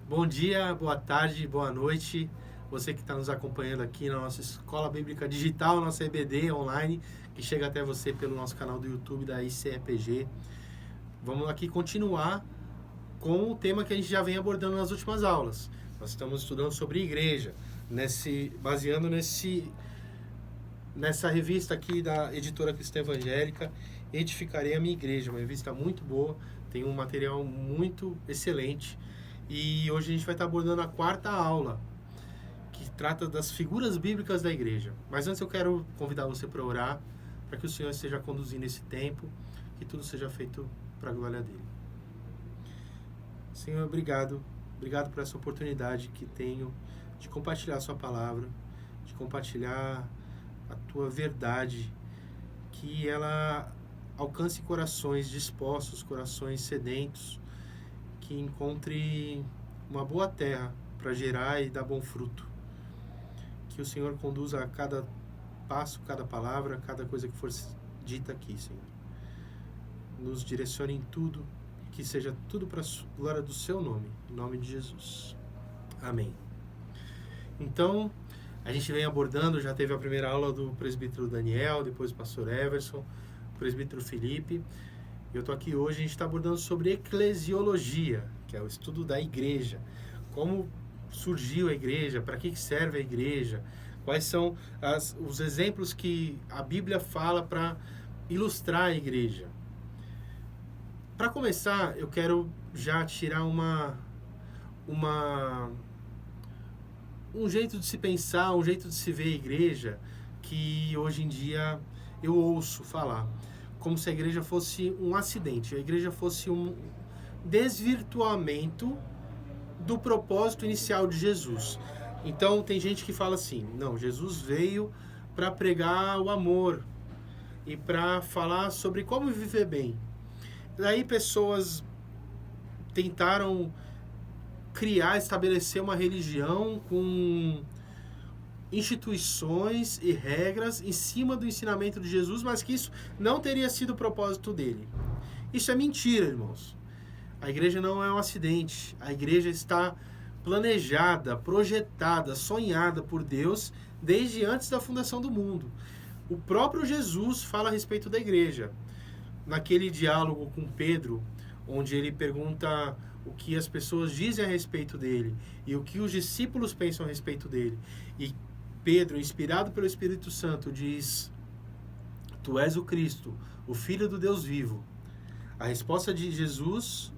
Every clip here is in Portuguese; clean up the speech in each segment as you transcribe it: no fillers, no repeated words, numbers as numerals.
Bom dia, boa tarde, boa noite. Você que está nos acompanhando aqui na nossa Escola Bíblica Digital, nossa EBD online, que chega até você pelo nosso canal do YouTube da ICEPG. Vamos aqui continuar com o tema que a gente já vem abordando nas últimas aulas. Nós estamos estudando sobre igreja, baseando nessa revista aqui da editora Cristã Evangélica, Edificarei a Minha Igreja, uma revista muito boa, tem um material muito excelente. E hoje a gente vai estar abordando a quarta aula, que trata das figuras bíblicas da igreja. Mas antes eu quero convidar você para orar, para que o Senhor esteja conduzindo esse tempo, que tudo seja feito para a glória dele. Senhor, obrigado. Obrigado por essa oportunidade que tenho de compartilhar a sua palavra, de compartilhar a tua verdade, que ela alcance corações dispostos, corações sedentos, que encontre uma boa terra para gerar e dar bom fruto. Que o Senhor conduza a cada passo, cada palavra, cada coisa que for dita aqui, Senhor. Nos direcione em tudo, que seja tudo para a glória do seu nome, em nome de Jesus. Amém. Então, a gente vem abordando, já teve a primeira aula do presbítero Daniel, depois do pastor Everson, o presbítero Felipe. Eu estou aqui hoje, a gente está abordando sobre eclesiologia, que é o estudo da igreja. Como surgiu a igreja, para que serve a igreja, quais são os exemplos que a Bíblia fala para ilustrar a igreja. Para começar, eu quero já tirar um jeito de se pensar, um jeito de se ver a igreja, que hoje em dia eu ouço falar. Como se a igreja fosse um acidente, a igreja fosse um desvirtuamento do propósito inicial de Jesus. Então tem gente que fala assim, não, Jesus veio para pregar o amor e para falar sobre como viver bem. Daí pessoas tentaram estabelecer uma religião com instituições e regras em cima do ensinamento de Jesus, mas que isso não teria sido o propósito dele. Isso é mentira, irmãos. A igreja não é um acidente. A igreja está planejada, projetada, sonhada por Deus desde antes da fundação do mundo. O próprio Jesus fala a respeito da igreja. Naquele diálogo com Pedro, onde ele pergunta o que as pessoas dizem a respeito dele e o que os discípulos pensam a respeito dele. E Pedro, inspirado pelo Espírito Santo, diz: Tu és o Cristo, o Filho do Deus vivo. A resposta de Jesus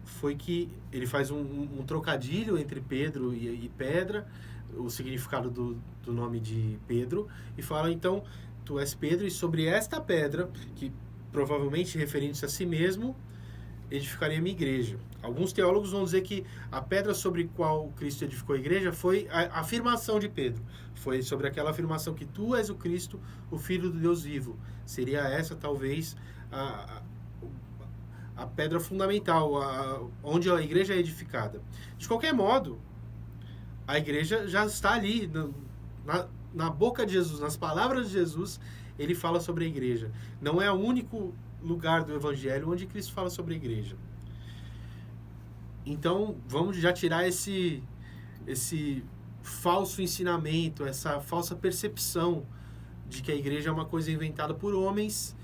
foi que ele faz um trocadilho entre Pedro e pedra, o significado do nome de Pedro, e fala, então, tu és Pedro, e sobre esta pedra, que provavelmente referente-se a si mesmo, edificarei a minha igreja. Alguns teólogos vão dizer que a pedra sobre a qual Cristo edificou a igreja foi a afirmação de Pedro. Foi sobre aquela afirmação que tu és o Cristo, o Filho do Deus vivo. Seria essa, talvez, a pedra fundamental, onde a igreja é edificada. De qualquer modo, a igreja já está ali, na boca de Jesus, nas palavras de Jesus, ele fala sobre a igreja. Não é o único lugar do Evangelho onde Cristo fala sobre a igreja. Então, vamos já tirar esse falso ensinamento, essa falsa percepção de que a igreja é uma coisa inventada por homens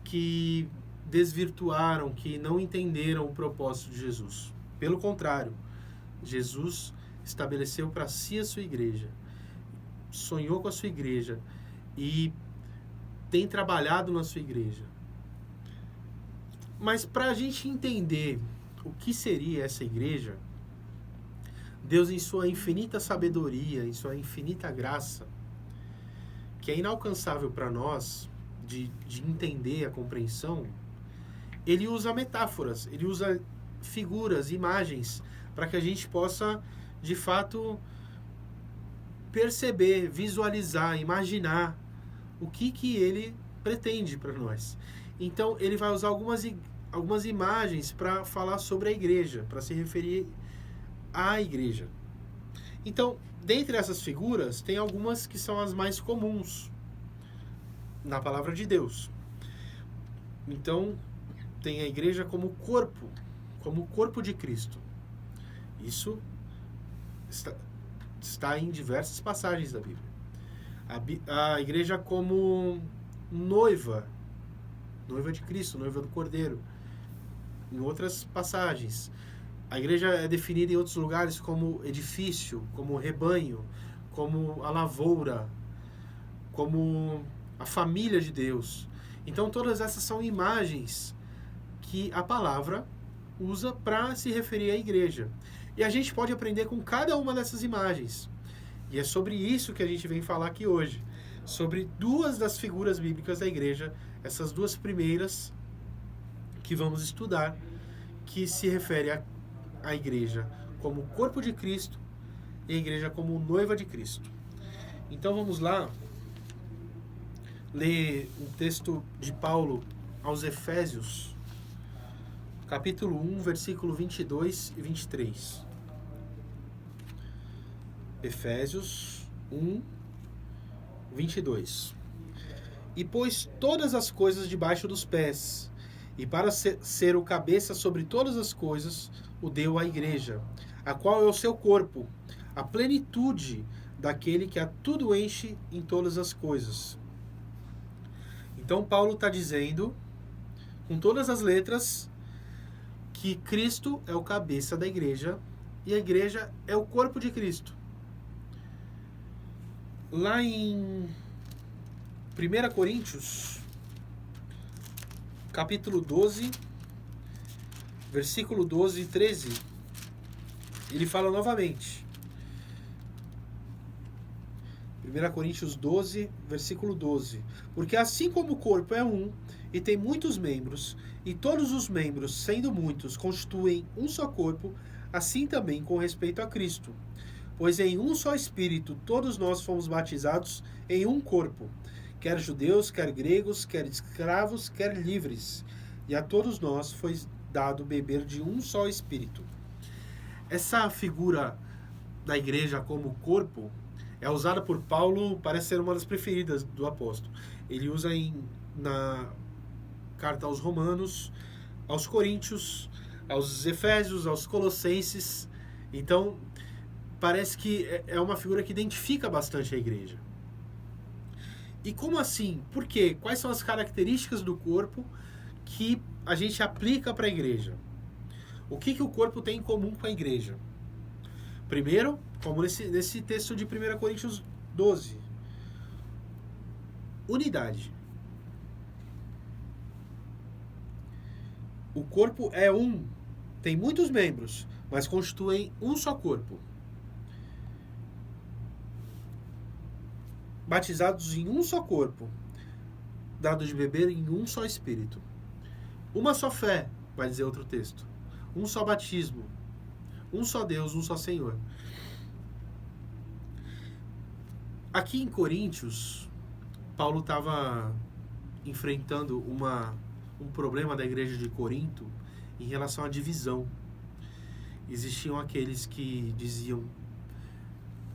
que desvirtuaram, que não entenderam o propósito de Jesus. Pelo contrário, Jesus estabeleceu para si a sua igreja, sonhou com a sua igreja e tem trabalhado na sua igreja. Mas para a gente entender o que seria essa igreja, Deus, em sua infinita sabedoria, em sua infinita graça, que é inalcançável para nós de entender a compreensão, ele usa metáforas, ele usa figuras, imagens, para que a gente possa, de fato, perceber, visualizar, imaginar o que ele pretende para nós. Então, ele vai usar algumas imagens para falar sobre a igreja, para se referir à igreja. Então, dentre essas figuras, tem algumas que são as mais comuns na palavra de Deus. Então, tem a igreja como corpo de Cristo. Isso está em diversas passagens da Bíblia. A igreja como noiva de Cristo, noiva do Cordeiro. Em outras passagens, a igreja é definida em outros lugares como edifício, como rebanho, como a lavoura, como a família de Deus. Então todas essas são imagens que a palavra usa para se referir à igreja. E a gente pode aprender com cada uma dessas imagens. E é sobre isso que a gente vem falar aqui hoje. Sobre duas das figuras bíblicas da igreja, essas duas primeiras que vamos estudar, que se refere à igreja como corpo de Cristo e a igreja como noiva de Cristo. Então vamos lá ler um texto de Paulo aos Efésios, capítulo 1, versículo 22 e 23. Efésios 1, 22. E pôs todas as coisas debaixo dos pés, e para ser o cabeça sobre todas as coisas, o deu à igreja, a qual é o seu corpo, a plenitude daquele que a tudo enche em todas as coisas. Então Paulo está dizendo, com todas as letras, que Cristo é o cabeça da igreja e a igreja é o corpo de Cristo. Lá em 1 Coríntios, capítulo 12, versículo 12 e 13, ele fala novamente. 1 Coríntios 12, versículo 12. Porque assim como o corpo é um e tem muitos membros, e todos os membros, sendo muitos, constituem um só corpo, assim também com respeito a Cristo. Pois em um só Espírito todos nós fomos batizados em um corpo, quer judeus, quer gregos, quer escravos, quer livres, e a todos nós foi dado beber de um só Espírito. Essa figura da igreja como corpo é usada por Paulo, parece ser uma das preferidas do apóstolo. Ele usa na carta aos Romanos, aos Coríntios, aos Efésios, aos Colossenses. Então, parece que é uma figura que identifica bastante a igreja. E como assim? Por quê? Quais são as características do corpo que a gente aplica para a igreja? O que o corpo tem em comum com a igreja? Primeiro, como nesse texto de 1 Coríntios 12, unidade. O corpo é um, tem muitos membros, mas constituem um só corpo. Batizados em um só corpo, dados de beber em um só Espírito. Uma só fé, vai dizer outro texto. Um só batismo. Um só Deus, um só Senhor. Aqui em Coríntios, Paulo estava enfrentando um problema da igreja de Corinto em relação à divisão. Existiam aqueles que diziam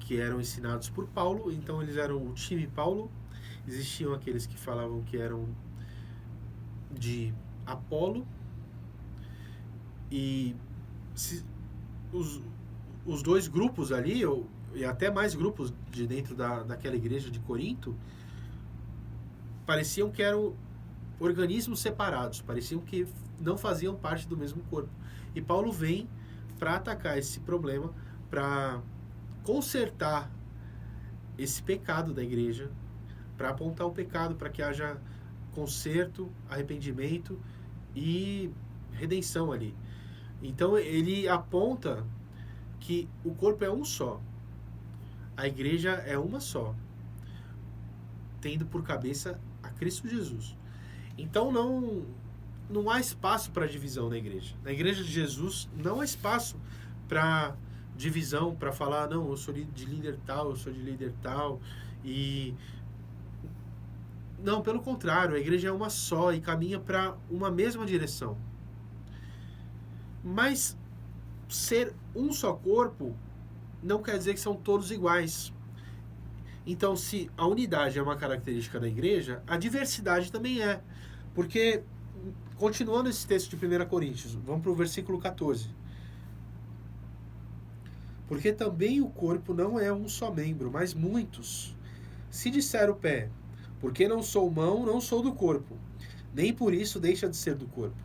que eram ensinados por Paulo, então eles eram o time Paulo. Existiam aqueles que falavam que eram de Apolo. E os dois grupos ali, e até mais grupos de dentro daquela igreja de Corinto, pareciam que eram organismos separados, pareciam que não faziam parte do mesmo corpo. E Paulo vem para atacar esse problema, para consertar esse pecado da igreja, para apontar o pecado, para que haja conserto, arrependimento e redenção ali. Então ele aponta que o corpo é um só, a igreja é uma só, tendo por cabeça a Cristo Jesus. Então não há espaço para divisão na igreja. Na igreja de Jesus não há espaço para divisão, para falar, não, eu sou de líder tal, eu sou de líder tal. E não, pelo contrário, a igreja é uma só e caminha para uma mesma direção. Mas ser um só corpo não quer dizer que são todos iguais. Então, se a unidade é uma característica da igreja, a diversidade também é. Porque, continuando esse texto de 1 Coríntios, vamos para o versículo 14. Porque também o corpo não é um só membro, mas muitos. Se disser o pé, porque não sou mão, não sou do corpo, nem por isso deixa de ser do corpo.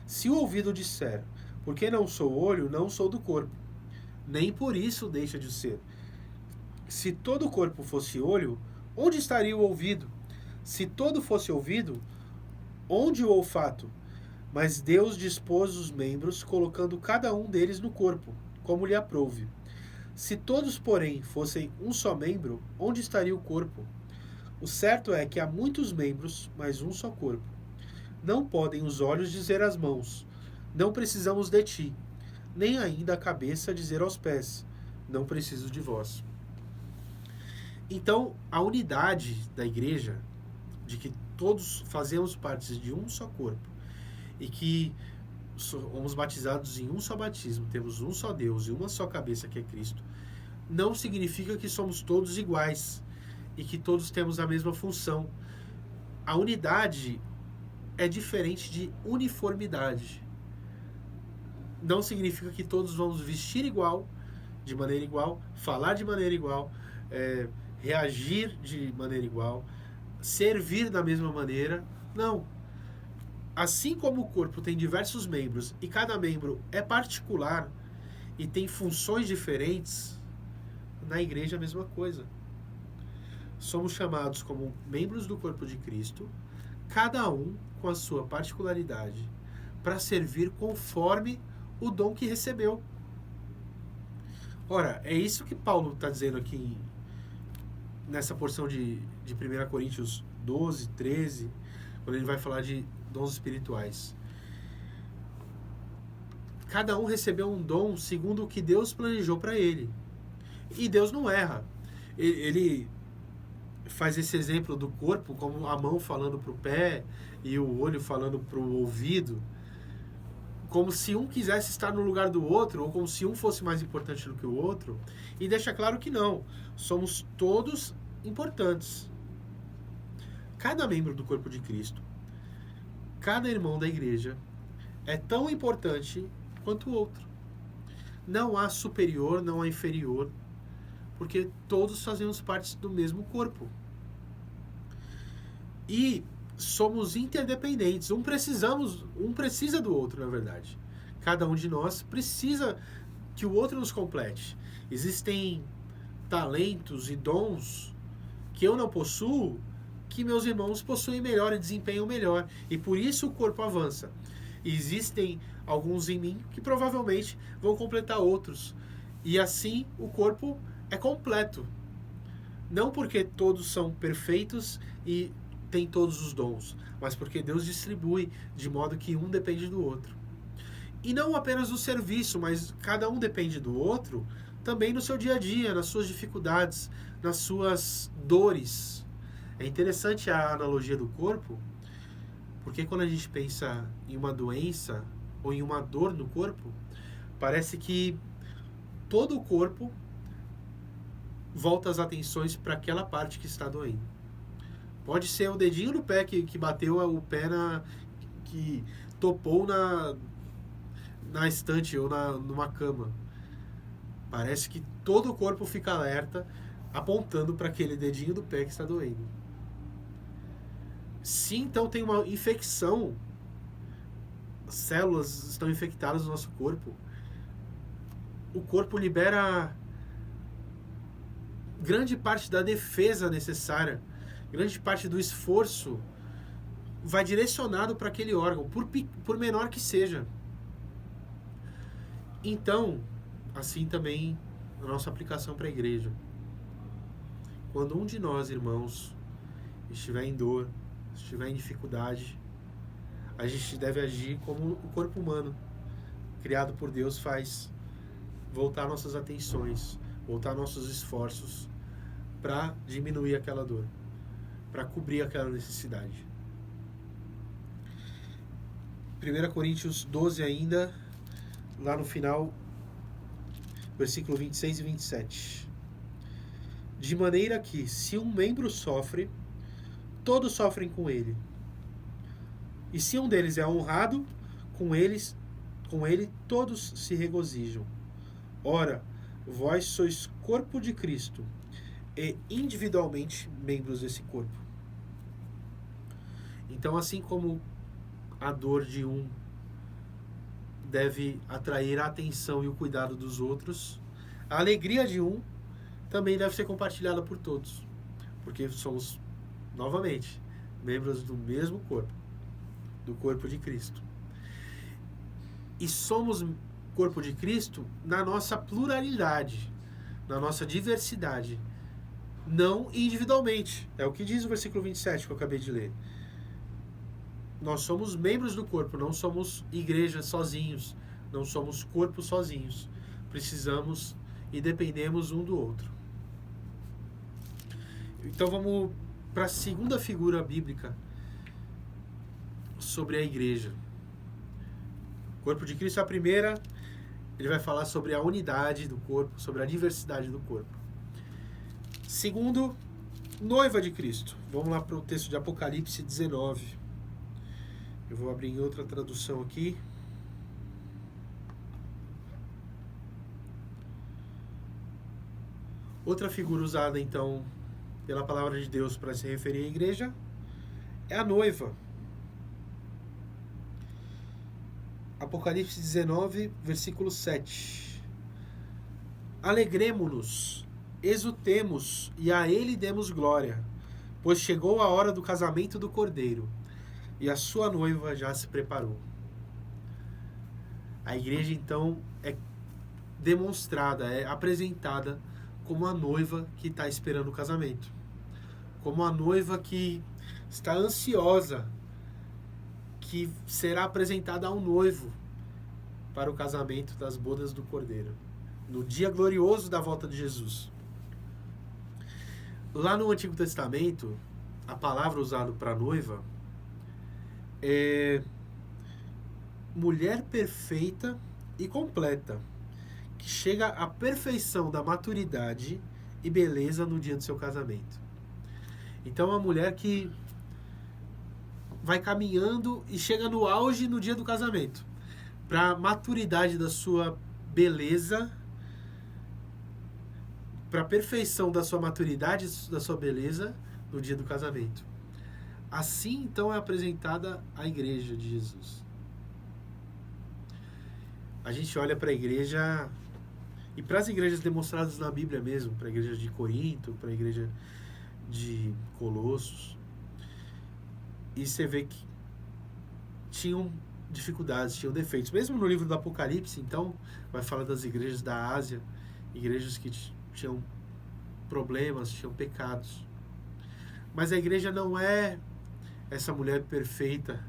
Se o ouvido disser, porque não sou olho, não sou do corpo, nem por isso deixa de ser. Se todo o corpo fosse olho, onde estaria o ouvido? Se todo fosse ouvido, onde o olfato? Mas Deus dispôs os membros, colocando cada um deles no corpo, como lhe aprouve. Se todos, porém, fossem um só membro, onde estaria o corpo? O certo é que há muitos membros, mas um só corpo. Não podem os olhos dizer às mãos, não precisamos de ti, nem ainda a cabeça dizer aos pés, não preciso de vós. Então, a unidade da igreja, de que todos fazemos parte de um só corpo, e que somos batizados em um só batismo, temos um só Deus e uma só cabeça que é Cristo, não significa que somos todos iguais e que todos temos a mesma função. A unidade é diferente de uniformidade. Não significa que todos vamos vestir igual, de maneira igual, falar de maneira igual, reagir de maneira igual, servir da mesma maneira. Não. Assim como o corpo tem diversos membros e cada membro é particular e tem funções diferentes, na igreja a mesma coisa. Somos chamados como membros do corpo de Cristo, cada um com a sua particularidade, para servir conforme o dom que recebeu. Ora, é isso que Paulo está dizendo aqui nessa porção de 1 Coríntios 12, 13, quando ele vai falar de dons espirituais. Cada um recebeu um dom segundo o que Deus planejou para ele. E Deus não erra. Ele faz esse exemplo do corpo como a mão falando para o pé e o olho falando para o ouvido, como se um quisesse estar no lugar do outro, ou como se um fosse mais importante do que o outro, e deixa claro que não. Somos todos importantes. Cada membro do corpo de Cristo, cada irmão da igreja, é tão importante quanto o outro. Não há superior, não há inferior, porque todos fazemos parte do mesmo corpo. E somos interdependentes. Um precisa do outro, na verdade. Cada um de nós precisa que o outro nos complete. Existem talentos e dons que eu não possuo, que meus irmãos possuem melhor e desempenham melhor. E por isso o corpo avança. Existem alguns em mim que provavelmente vão completar outros. E assim o corpo é completo. Não porque todos são perfeitos e têm todos os dons, mas porque Deus distribui de modo que um depende do outro. E não apenas no serviço, mas cada um depende do outro também no seu dia a dia, nas suas dificuldades, nas suas dores. É interessante a analogia do corpo, porque quando a gente pensa em uma doença ou em uma dor no corpo, parece que todo o corpo volta as atenções para aquela parte que está doendo. Pode ser o dedinho do pé que bateu o pé que topou na estante ou numa cama. Parece que todo o corpo fica alerta, apontando para aquele dedinho do pé que está doendo. Se então tem uma infecção, células estão infectadas no nosso corpo, o corpo libera grande parte da defesa necessária, grande parte do esforço vai direcionado para aquele órgão, por menor que seja. Então, assim também a nossa aplicação para a igreja. Quando um de nós, irmãos, estiver em dor, estiver em dificuldade, a gente deve agir como o corpo humano, criado por Deus, faz. Voltar nossas atenções, voltar nossos esforços para diminuir aquela dor, para cobrir aquela necessidade. 1 Coríntios 12 ainda, lá no final, versículo 26 e 27. De maneira que, se um membro sofre, todos sofrem com ele. E se um deles é honrado, com ele todos se regozijam. Ora, vós sois corpo de Cristo e individualmente membros desse corpo. Então, assim como a dor de um deve atrair a atenção e o cuidado dos outros, a alegria de um também deve ser compartilhada por todos, porque somos, novamente, membros do mesmo corpo, do corpo de Cristo. E somos corpo de Cristo na nossa pluralidade, na nossa diversidade, não individualmente. É o que diz o versículo 27 que eu acabei de ler. Nós somos membros do corpo, não somos igreja sozinhos, não somos corpo sozinhos. Precisamos e dependemos um do outro. Então vamos para a segunda figura bíblica sobre a igreja. O corpo de Cristo é a primeira, ele vai falar sobre a unidade do corpo, sobre a diversidade do corpo. Segundo, noiva de Cristo. Vamos lá para o texto de Apocalipse 19. Eu vou abrir em outra tradução aqui. Outra figura usada, então, pela palavra de Deus para se referir à igreja é a noiva. Apocalipse 19, versículo 7. Alegremo-nos, exultemos e a ele demos glória, pois chegou a hora do casamento do Cordeiro e a sua noiva já se preparou. A igreja, então, é demonstrada, é apresentada como a noiva que está esperando o casamento. Como a noiva que está ansiosa, que será apresentada ao noivo para o casamento das bodas do Cordeiro, no dia glorioso da volta de Jesus. Lá no Antigo Testamento, a palavra usada para noiva é mulher perfeita e completa, que chega à perfeição da maturidade e beleza no dia do seu casamento. Então, é uma mulher que vai caminhando e chega no auge no dia do casamento, para a maturidade da sua beleza, para a perfeição da sua maturidade, da sua beleza no dia do casamento. Assim, então, é apresentada a igreja de Jesus. A gente olha para a igreja e para as igrejas demonstradas na Bíblia mesmo, para a igreja de Corinto, para a igreja de Colossos, e você vê que tinham dificuldades, tinham defeitos. Mesmo no livro do Apocalipse, então, vai falar das igrejas da Ásia, igrejas que tinham problemas, tinham pecados. Mas a igreja não é essa mulher perfeita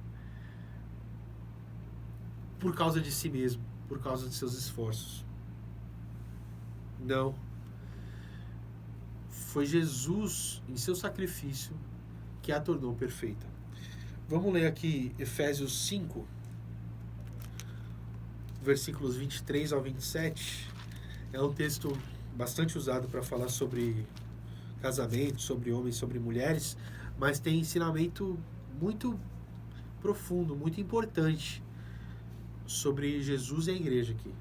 por causa de si mesmo, por causa de seus esforços. Não. Foi Jesus, em seu sacrifício, que a tornou perfeita. Vamos ler aqui Efésios 5, versículos 23 ao 27. É um texto bastante usado para falar sobre casamento, sobre homens, sobre mulheres, mas tem ensinamento muito profundo, muito importante sobre Jesus e a igreja aqui.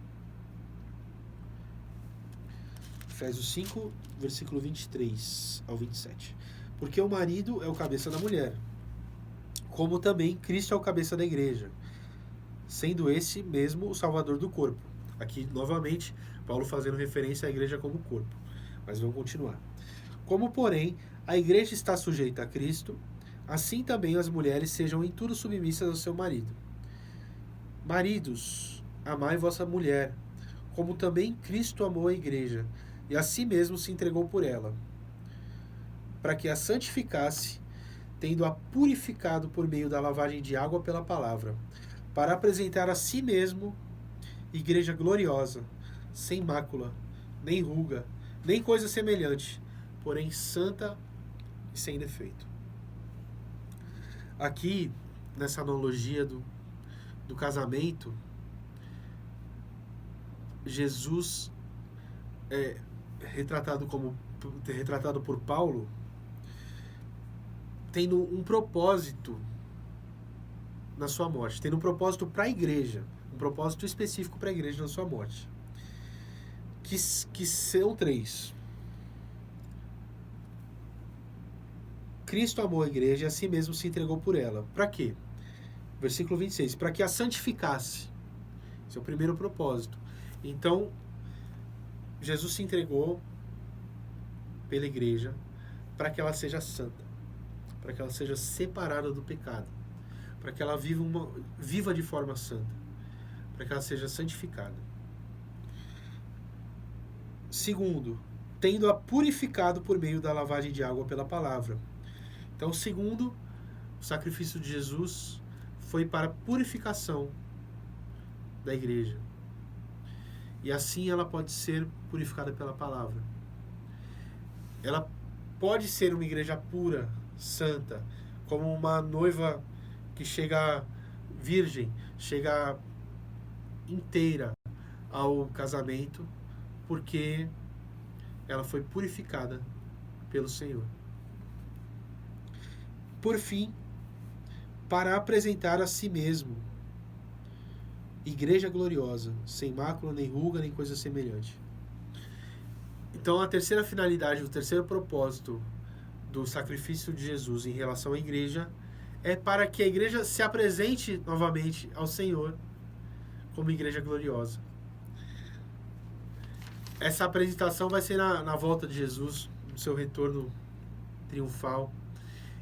Efésios 5, versículo 23 ao 27. Porque o marido é o cabeça da mulher, como também Cristo é o cabeça da igreja, sendo esse mesmo o salvador do corpo. Aqui, novamente, Paulo fazendo referência à igreja como corpo. Mas vamos continuar. Como, porém, a igreja está sujeita a Cristo, assim também as mulheres sejam em tudo submissas ao seu marido. Maridos, amai vossa mulher, como também Cristo amou a igreja, e a si mesmo se entregou por ela, para que a santificasse, tendo-a purificado por meio da lavagem de água pela palavra, para apresentar a si mesmo igreja gloriosa, sem mácula, nem ruga, nem coisa semelhante, porém santa e sem defeito. Aqui, nessa analogia do casamento, Jesus é retratado por Paulo, tendo um propósito na sua morte, tendo um propósito para a igreja, um propósito específico para a igreja na sua morte. que são três. Cristo amou a igreja e a si mesmo se entregou por ela. Para quê? Versículo 26. Para que a santificasse. Esse é o primeiro propósito. Então, Jesus se entregou pela igreja para que ela seja santa, para que ela seja separada do pecado, para que ela viva de forma santa, para que ela seja santificada. Segundo, tendo-a purificado por meio da lavagem de água pela palavra. Então, segundo, o sacrifício de Jesus foi para a purificação da igreja. E assim ela pode ser purificada pela palavra. Ela pode ser uma igreja pura, santa, como uma noiva que chega virgem, chega inteira ao casamento, porque ela foi purificada pelo Senhor. Por fim, para apresentar a si mesmo igreja gloriosa, sem mácula, nem ruga, nem coisa semelhante. Então, a terceira finalidade, o terceiro propósito do sacrifício de Jesus em relação à igreja é para que a igreja se apresente novamente ao Senhor como igreja gloriosa. Essa apresentação vai ser na volta de Jesus, no seu retorno triunfal,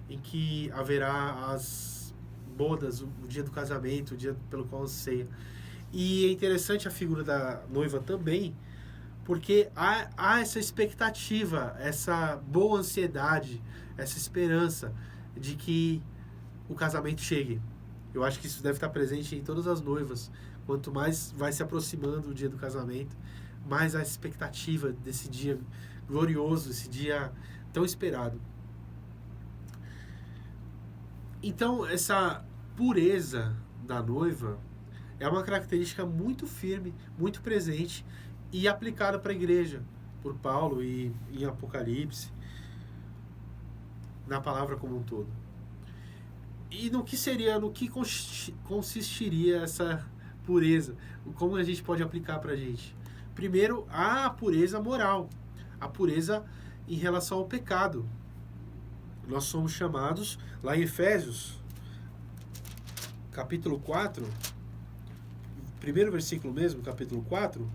em que haverá as bodas, o dia do casamento, o dia pelo qual anseia. E é interessante a figura da noiva também, porque há essa expectativa, essa boa ansiedade, essa esperança de que o casamento chegue. Eu acho que isso deve estar presente em todas as noivas. Quanto mais vai se aproximando o dia do casamento, mais a expectativa desse dia glorioso, esse dia tão esperado. Então, essa pureza da noiva é uma característica muito firme, muito presente e aplicada para a igreja, por Paulo e em Apocalipse, na palavra como um todo. E no que consistiria essa pureza? Como a gente pode aplicar para a gente? Primeiro, a pureza moral, a pureza em relação ao pecado. Nós somos chamados, lá em Efésios, capítulo 4, primeiro versículo mesmo, capítulo 4,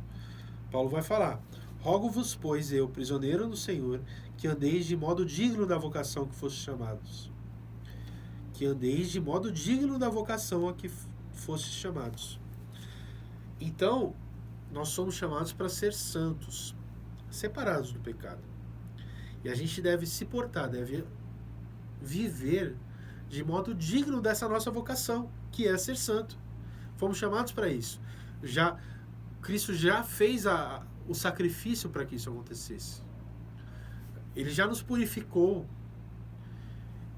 Paulo vai falar: rogo-vos, pois, eu, prisioneiro no Senhor, que andeis de modo digno da vocação que fostes chamados. Que andeis de modo digno da vocação a que fostes chamados. Então, nós somos chamados para ser santos, separados do pecado. E a gente deve se portar, deve viver de modo digno dessa nossa vocação, que é ser santo. Fomos chamados para isso. Cristo já fez o sacrifício para que isso acontecesse. Ele já nos purificou.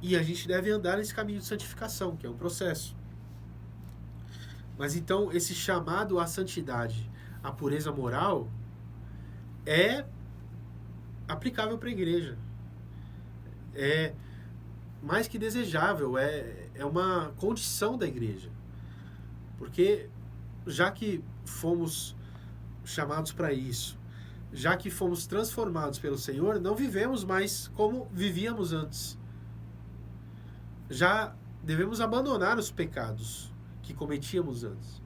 E a gente deve andar nesse caminho de santificação, que é um processo. Mas então, esse chamado à santidade, à pureza moral, é aplicável para a igreja. É mais que desejável, é uma condição da igreja. Porque já que fomos chamados para isso, já que fomos transformados pelo Senhor, não vivemos mais como vivíamos antes. Já devemos abandonar os pecados que cometíamos antes.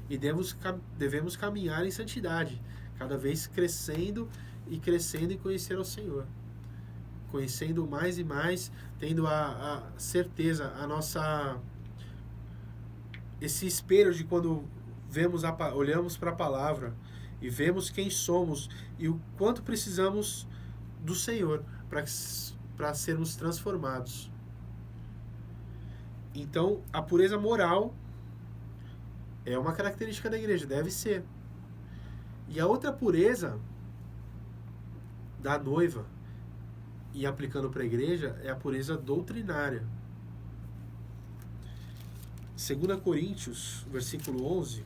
E devemos caminhar em santidade, cada vez crescendo em conhecer ao Senhor. Conhecendo mais e mais, tendo a certeza, esse espelho de quando olhamos para a palavra e vemos quem somos e o quanto precisamos do Senhor para sermos transformados. Então, a pureza moral é uma característica da igreja, deve ser. E a outra pureza da noiva, e aplicando para a igreja, é a pureza doutrinária. 2 Coríntios, versículo 11.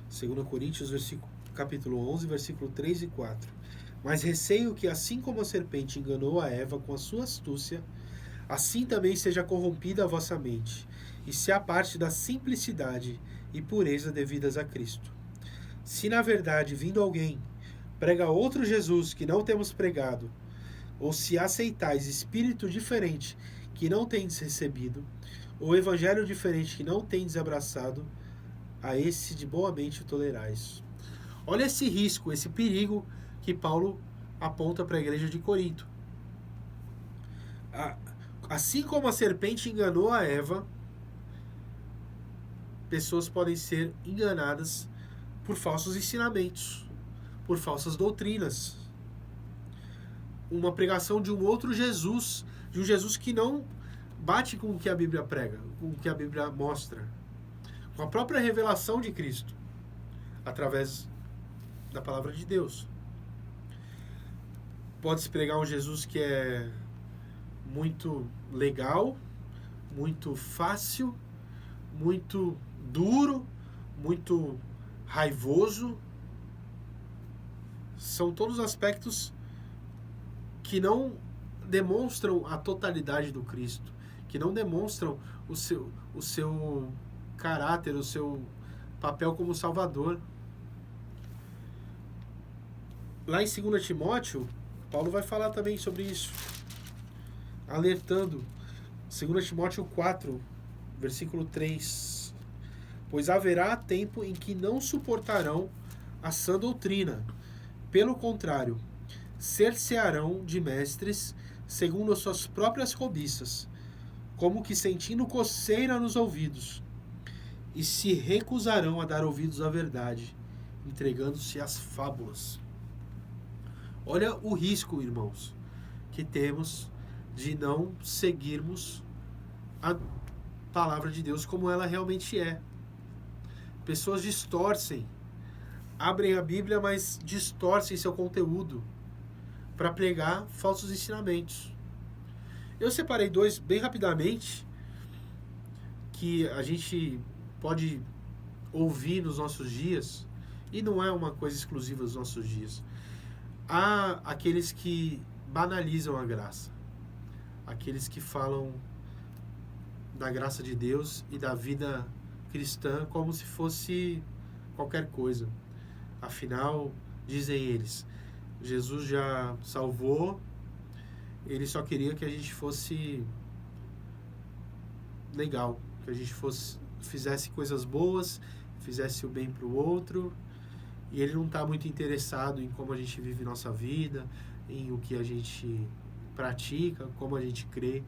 Segunda Coríntios, capítulo 11, versículo 3 e 4. Mas receio que, assim como a serpente enganou a Eva com a sua astúcia, assim também seja corrompida a vossa mente, e se aparte da simplicidade e pureza devidas a Cristo. Se na verdade, vindo alguém, prega outro Jesus que não temos pregado, ou se aceitais espírito diferente que não tendes recebido, ou evangelho diferente que não tendes abraçado, a esse de boa mente o tolerais. Olha esse risco, esse perigo que Paulo aponta para a igreja de Corinto. Assim como a serpente enganou a Eva, pessoas podem ser enganadas por falsos ensinamentos, por falsas doutrinas. Uma pregação de um outro Jesus, de um Jesus que não bate com o que a Bíblia prega, com o que a Bíblia mostra, com a própria revelação de Cristo, através da palavra de Deus. Pode-se pregar um Jesus que é muito legal, muito fácil, muito duro, muito raivoso. São todos aspectos que não demonstram a totalidade do Cristo, que não demonstram o seu caráter, o seu papel como Salvador. Lá em 2 Timóteo, Paulo vai falar também sobre isso, alertando. 2 Timóteo 4, versículo 3. Pois haverá tempo em que não suportarão a sã doutrina. Pelo contrário, cercearão de mestres, segundo as suas próprias cobiças, como que sentindo coceira nos ouvidos, e se recusarão a dar ouvidos à verdade, entregando-se às fábulas. Olha o risco, irmãos, que temos de não seguirmos a palavra de Deus como ela realmente é. Pessoas distorcem, abrem a Bíblia, mas distorcem seu conteúdo para pregar falsos ensinamentos. Eu separei dois bem rapidamente que a gente pode ouvir nos nossos dias, e não é uma coisa exclusiva dos nossos dias. Há aqueles que banalizam a graça, aqueles que falam da graça de Deus e da vida cristã como se fosse qualquer coisa. Afinal, dizem eles, Jesus já salvou, ele só queria que a gente fosse legal, que a gente fizesse coisas boas, fizesse o bem para o outro, e ele não está muito interessado em como a gente vive nossa vida, em o que a gente pratica, como a gente crê.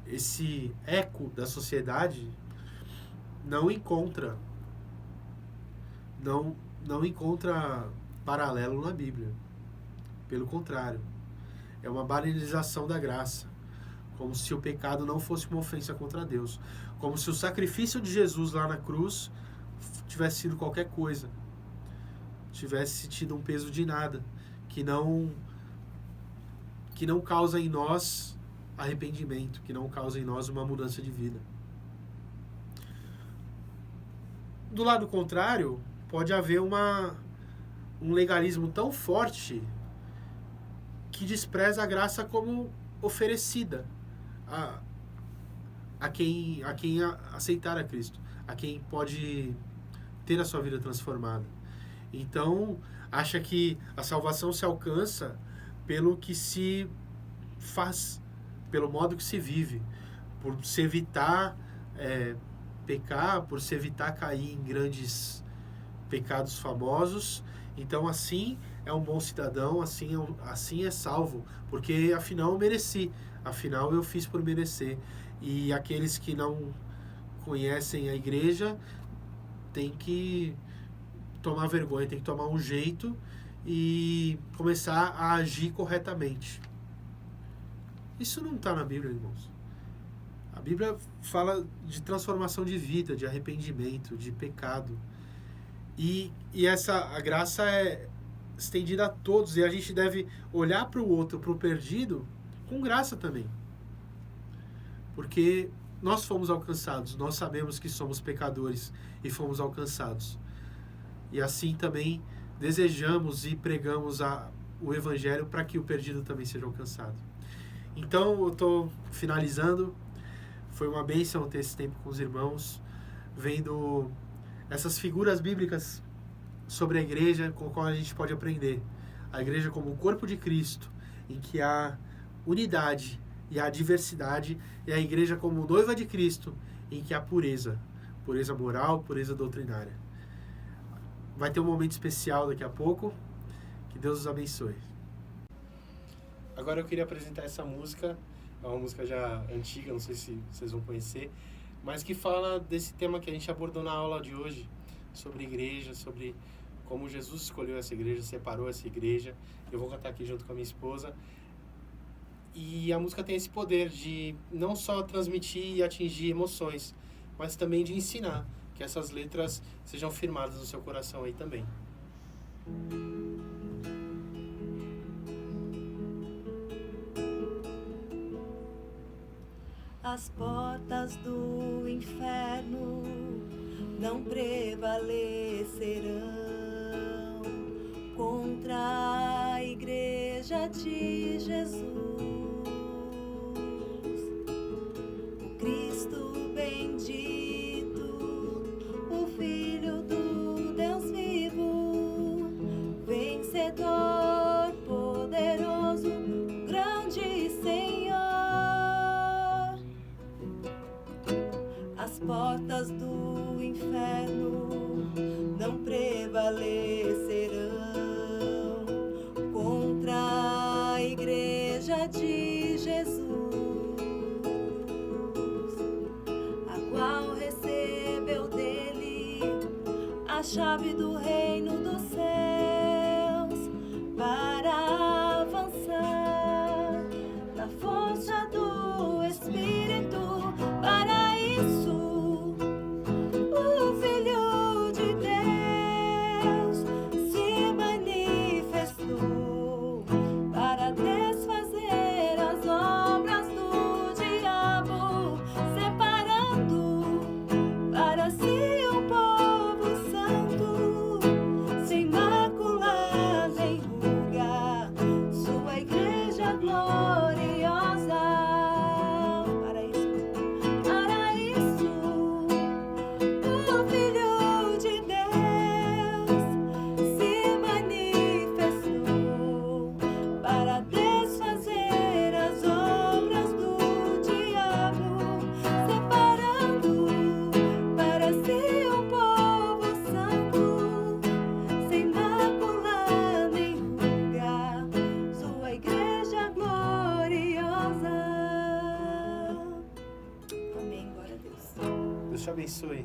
Esse eco da sociedade não encontra paralelo na Bíblia. Pelo contrário, é uma banalização da graça, como se o pecado não fosse uma ofensa contra Deus, como se o sacrifício de Jesus lá na cruz tivesse sido qualquer coisa, tivesse tido um peso de nada, que não causa em nós arrependimento, que não causa em nós uma mudança de vida. Do lado contrário, pode haver um legalismo tão forte que despreza a graça como oferecida a quem aceitar a Cristo, a quem pode ter a sua vida transformada. Então, acha que a salvação se alcança pelo que se faz, pelo modo que se vive, por se evitar pecar, por se evitar cair em grandes pecados famosos. Então, assim é um bom cidadão, assim é salvo, porque afinal eu mereci, afinal eu fiz por merecer. E aqueles que não conhecem a igreja têm que tomar vergonha, têm que tomar um jeito e começar a agir corretamente. Isso não está na Bíblia, irmãos. A Bíblia fala de transformação de vida, de arrependimento, de pecado. E a graça é estendida a todos, e a gente deve olhar para o outro, para o perdido, com graça também. Porque nós fomos alcançados, nós sabemos que somos pecadores e fomos alcançados. E assim também desejamos e pregamos o Evangelho para que o perdido também seja alcançado. Então, eu estou finalizando. Foi uma bênção ter esse tempo com os irmãos, vendo essas figuras bíblicas sobre a igreja com a qual a gente pode aprender. A igreja como o corpo de Cristo, em que há unidade e há diversidade, e a igreja como noiva de Cristo, em que há pureza. Pureza moral, pureza doutrinária. Vai ter um momento especial daqui a pouco. Que Deus os abençoe. Agora eu queria apresentar essa música. É uma música já antiga, não sei se vocês vão conhecer, mas que fala desse tema que a gente abordou na aula de hoje, sobre igreja, sobre como Jesus escolheu essa igreja, separou essa igreja. Eu vou cantar aqui junto com a minha esposa. E a música tem esse poder de não só transmitir e atingir emoções, mas também de ensinar, que essas letras sejam firmadas no seu coração aí também. As portas do inferno não prevalecerão contra a igreja de Jesus. O Cristo bendito, o Filho do Deus vivo, vencedor, poderoso, grande Senhor. As portas do inferno não prevalecerão contra a igreja de Jesus, a qual recebeu dele a chave do reino dos céus para avançar na força do Espírito. Para isso, o Filho de Deus se manifestou para desfazer as obras do diabo, separando para si um povo santo, sem mácula nem ruga, sua igreja gloriosa. Deus te abençoe.